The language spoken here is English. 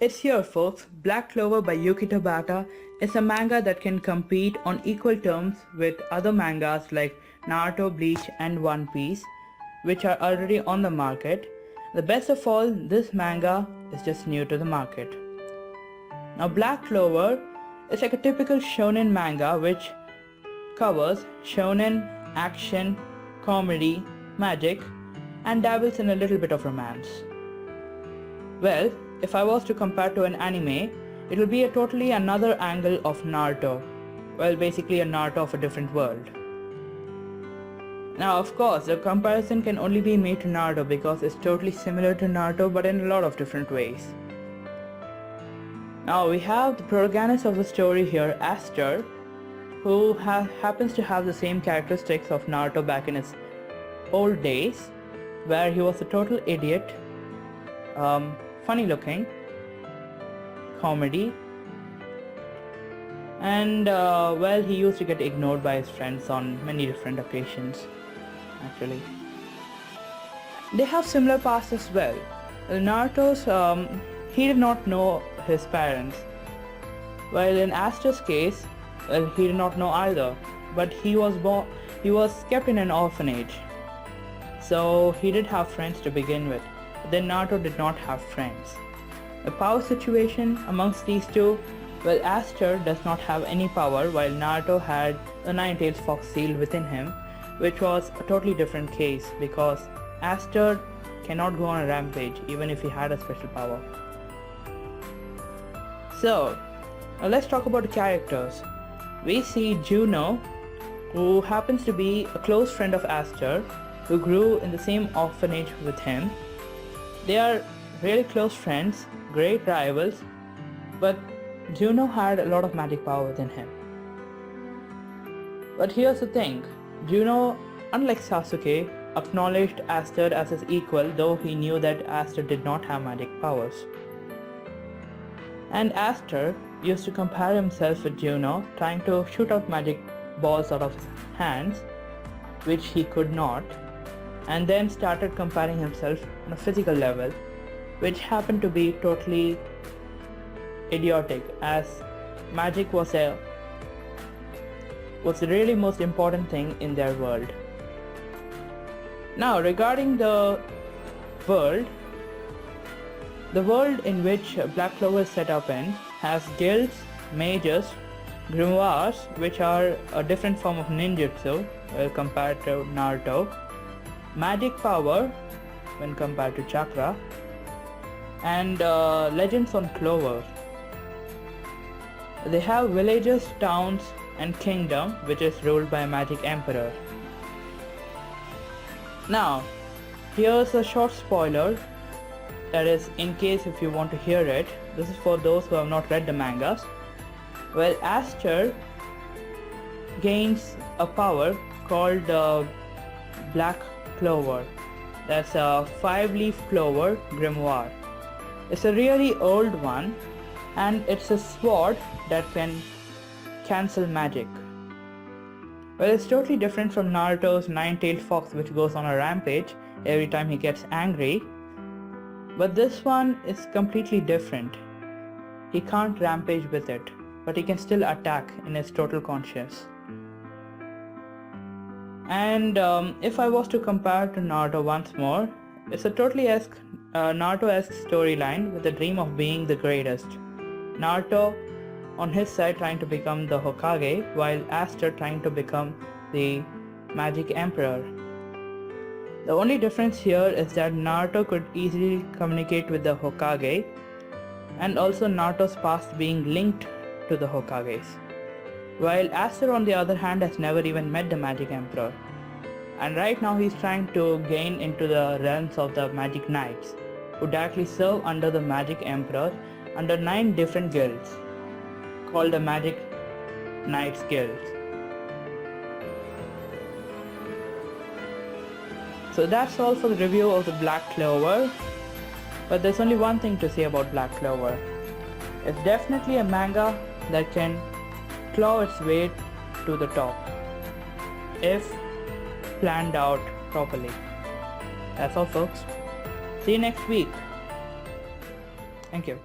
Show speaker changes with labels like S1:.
S1: It's here folks, Black Clover by Yuki Tabata is a manga that can compete on equal terms with other mangas like Naruto, Bleach and One Piece, which are already on the market. The best of all, this manga is just new to the market. Now Black Clover is like a typical shonen manga which covers shonen, action, comedy, magic and dabbles in a little bit of romance. Well, if I was to compare to an anime, it will be a totally another angle of Naruto. Well, basically a Naruto of a different world. Now of course, the comparison can only be made to Naruto because it's totally similar to Naruto but in a lot of different ways. Now we have the protagonist of the story here, Aster, who happens to have the same characteristics of Naruto back in his old days, where he was a total idiot, funny looking, comedy, and well, he used to get ignored by his friends on many different occasions, actually. They have similar pasts as well. Naruto's, he did not know his parents, while in Aster's case, well, he did not know either, but he was kept in an orphanage, so he did have friends to begin with. Then Naruto did not have friends. The power situation amongst these two, well, Aster does not have any power while Naruto had the Nine-Tailed Fox sealed within him, which was a totally different case because Aster cannot go on a rampage even if he had a special power. So, now let's talk about the characters. We see Juno, who happens to be a close friend of Aster, who grew in the same orphanage with him. They are really close friends, great rivals, but Juno had a lot of magic power within him. But here's the thing, Juno, unlike Sasuke, acknowledged Aster as his equal, though he knew that Aster did not have magic powers. And Aster used to compare himself with Juno, trying to shoot out magic balls out of his hands, which he could not, and then started comparing himself on a physical level, which happened to be totally idiotic, as magic was the really most important thing in their world. Now regarding the world in which Black Clover is set up in has guilds, mages, grimoires, which are a different form of ninjutsu compared to Naruto, magic power when compared to chakra, and legends on Clover. They have villages, towns and kingdom which is ruled by a magic emperor. Now here's a short spoiler, that is in case if you want to hear it. This is for those who have not read the mangas. Well, Aster gains a power called Black Clover. That's a 5-leaf clover grimoire. It's a really old one and it's a sword that can cancel magic. Well, it's totally different from Naruto's Nine-Tailed Fox, which goes on a rampage every time he gets angry. But this one is completely different. He can't rampage with it, but he can still attack in his total conscious. And if I was to compare to Naruto once more, it's a totally Naruto-esque storyline with the dream of being the greatest. Naruto on his side trying to become the Hokage, while Aster trying to become the Magic Emperor. The only difference here is that Naruto could easily communicate with the Hokage, and also Naruto's past being linked to the Hokages, while Aster on the other hand has never even met the Magic Emperor, and right now he's trying to gain into the realms of the Magic Knights, who directly serve under the Magic Emperor under 9 different guilds called the Magic Knights Guilds. So that's all for the review of the Black Clover, but there's only one thing to say about Black Clover. It's definitely a manga that can claw its way to the top if planned out properly. That's all folks. See you next week. Thank you.